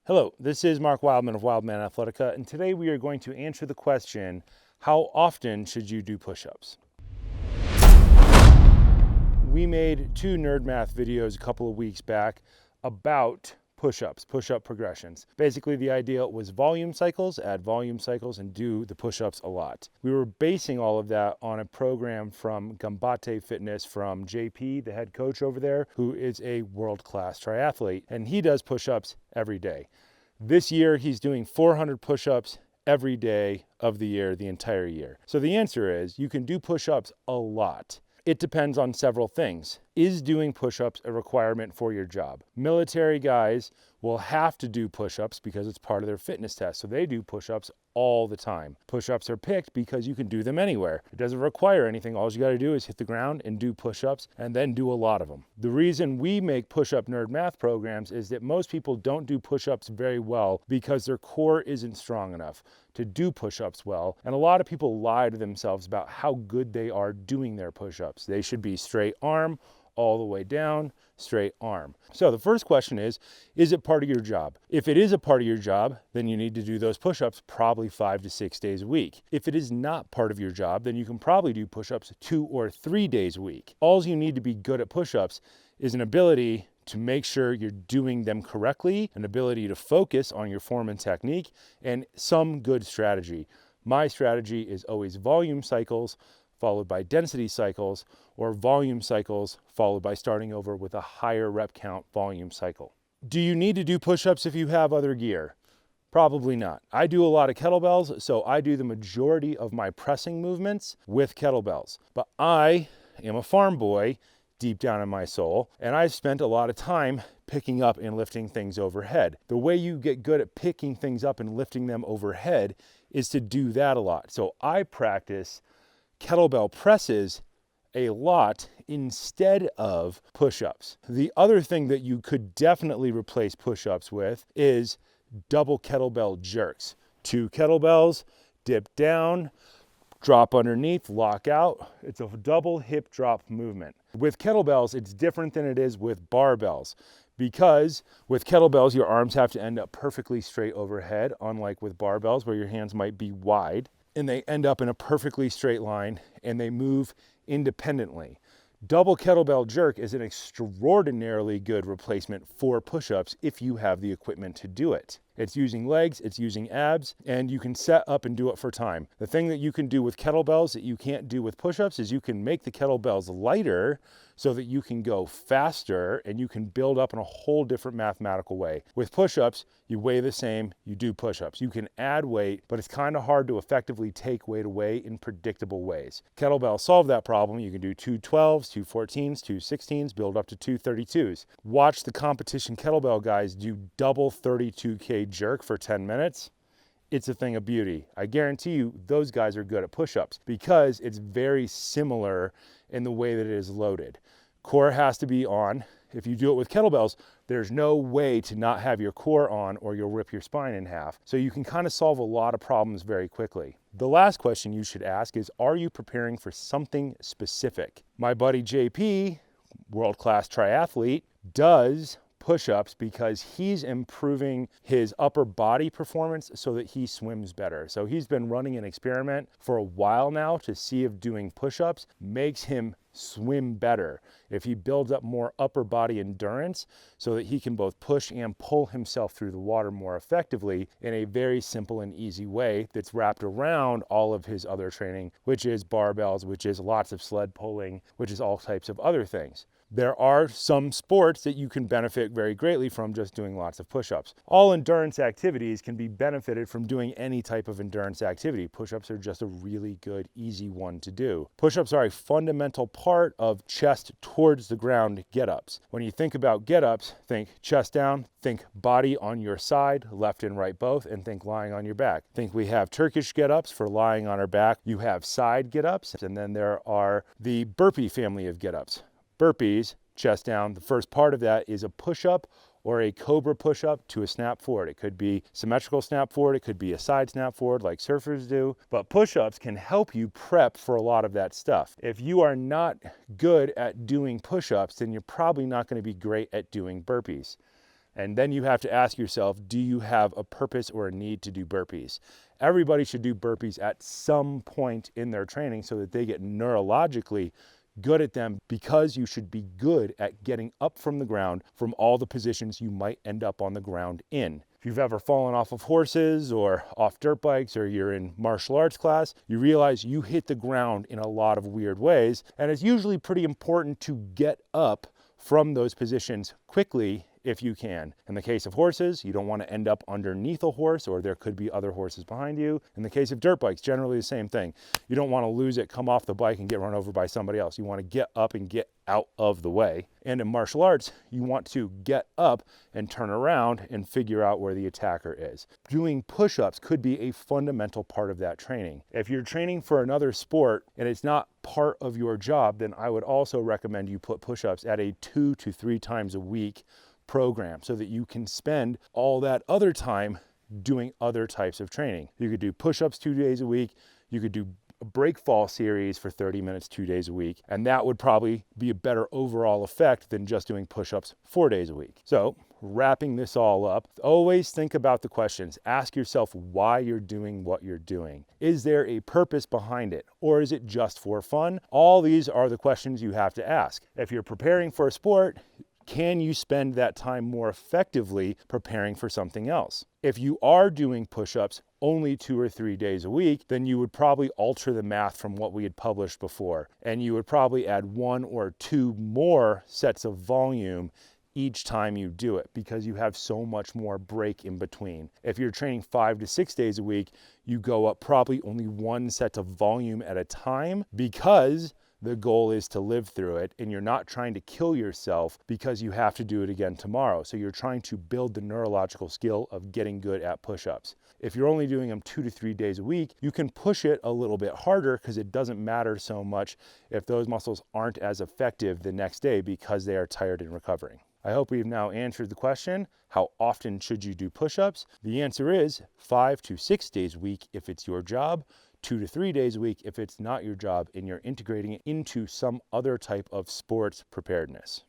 Hello, this is Mark Wildman of Wildman Athletica, and today we are going to answer the question, how often should you do push-ups? We made 2 nerd math videos a couple of weeks back about push-ups, push-up progressions. Basically, the idea was volume cycles, add volume cycles, and do the push-ups a lot. We were basing all of that on a program from Gambate Fitness from JP, the head coach over there, who is a world-class triathlete, and he does push-ups every day. This year, he's doing 400 push-ups every day of the year, the entire year. So the answer is you can do push-ups a lot. It depends on several things. Is doing push-ups a requirement for your job? Military guys will have to do push-ups because it's part of their fitness test. So they do push-ups all the time. Push-ups are picked because you can do them anywhere. It doesn't require anything. All you got to do is hit the ground and do push-ups and then do a lot of them. The reason we make push-up nerd math programs is that most people don't do push-ups very well because their core isn't strong enough to do push-ups well. And a lot of people lie to themselves about how good they are doing their push-ups. They should be straight arm, all the way down, straight arm. So the first question is it part of your job? If it is a part of your job, then you need to do those push-ups probably 5 to 6 days a week. If it is not part of your job, then you can probably do push-ups 2 or 3 days a week. All you need to be good at push-ups is an ability to make sure you're doing them correctly, an ability to focus on your form and technique, and some good strategy. My strategy is always volume cycles, followed by density cycles, or volume cycles, followed by starting over with a higher rep count volume cycle. Do you need to do push-ups if you have other gear? Probably not. I do a lot of kettlebells, so I do the majority of my pressing movements with kettlebells. But I am a farm boy deep down in my soul, and I've spent a lot of time picking up and lifting things overhead. The way you get good at picking things up and lifting them overhead is to do that a lot. So I practice kettlebell presses a lot instead of push-ups. The other thing that you could definitely replace push-ups with is double kettlebell jerks. 2 kettlebells, dip down, drop underneath, lock out. It's a double hip drop movement. With kettlebells, it's different than it is with barbells, because with kettlebells, your arms have to end up perfectly straight overhead, unlike with barbells where your hands might be wide, and they end up in a perfectly straight line and they move independently. Double kettlebell jerk is an extraordinarily good replacement for push-ups if you have the equipment to do it. It's using legs, it's using abs, and you can set up and do it for time. The thing that you can do with kettlebells that you can't do with push-ups is you can make the kettlebells lighter so that you can go faster and you can build up in a whole different mathematical way. With push-ups, you weigh the same, you do push-ups. You can add weight, but it's kind of hard to effectively take weight away in predictable ways. Kettlebells solve that problem. You can do 2 12s, 2 14s, 2 16s, build up to 2 32s. Watch the competition kettlebell guys do double 32K jerk for 10 minutes. It's a thing of beauty. I guarantee you those guys are good at push-ups because it's very similar in the way that it is loaded. Core has to be on. If you do it with kettlebells, there's no way to not have your core on or you'll rip your spine in half. So you can kind of solve a lot of problems very quickly. The last question you should ask is, are you preparing for something specific? My buddy JP, world-class triathlete, does push-ups because he's improving his upper body performance so that he swims better. So he's been running an experiment for a while now to see if doing push-ups makes him swim better, if he builds up more upper body endurance so that he can both push and pull himself through the water more effectively in a very simple and easy way that's wrapped around all of his other training, which is barbells, which is lots of sled pulling, which is all types of other things. There are some sports that you can benefit very greatly from just doing lots of push-ups. All endurance activities can be benefited from doing any type of endurance activity. Push-ups are just a really good, easy one to do. Push-ups are a fundamental part of chest towards the ground get-ups. When you think about get-ups, think chest down, think body on your side, left and right both, and think lying on your back. Think we have Turkish get-ups for lying on our back. You have side get-ups, and then there are the burpee family of get-ups. Burpees, chest down, the first part of that is a push-up or a cobra push-up to a snap forward. It could be symmetrical snap forward, it could be a side snap forward like surfers do, but push-ups can help you prep for a lot of that stuff. If you are not good at doing push-ups, then you're probably not going to be great at doing burpees. And then you have to ask yourself, do you have a purpose or a need to do burpees? Everybody should do burpees at some point in their training so that they get neurologically good at them, because you should be good at getting up from the ground from all the positions you might end up on the ground in. If you've ever fallen off of horses or off dirt bikes, or you're in martial arts class, you realize you hit the ground in a lot of weird ways, and it's usually pretty important to get up from those positions quickly if you can. In the case of horses, you don't want to end up underneath a horse, or there could be other horses behind you. In the case of dirt bikes, generally the same thing. You don't want to lose it, come off the bike and get run over by somebody else. You want to get up and get out of the way. And in martial arts, you want to get up and turn around and figure out where the attacker is. Doing push-ups could be a fundamental part of that training. If you're training for another sport and it's not part of your job, then I would also recommend you put push-ups at a 2 to 3 times a week program, so that you can spend all that other time doing other types of training. You could do push-ups 2 days a week. You could do a break fall series for 30 minutes 2 days a week, and that would probably be a better overall effect than just doing push-ups 4 days a week. So wrapping this all up, always think about the questions. Ask yourself why you're doing what you're doing. Is there a purpose behind it, or is it just for fun? All these are the questions you have to ask. If you're preparing for a sport, can you spend that time more effectively preparing for something else? If you are doing push-ups only 2 or 3 days a week, then you would probably alter the math from what we had published before, and you would probably add 1 or 2 more sets of volume each time you do it, because you have so much more break in between. If you're training 5 to 6 days a week, you go up probably only 1 set of volume at a time, because the goal is to live through it, and you're not trying to kill yourself because you have to do it again tomorrow. So you're trying to build the neurological skill of getting good at push-ups. If you're only doing them 2 to 3 days a week, you can push it a little bit harder, because it doesn't matter so much if those muscles aren't as effective the next day because they are tired and recovering. I hope we've now answered the question, how often should you do push-ups? The answer is 5 to 6 days a week if it's your job, 2 to 3 days a week if it's not your job and you're integrating it into some other type of sports preparedness.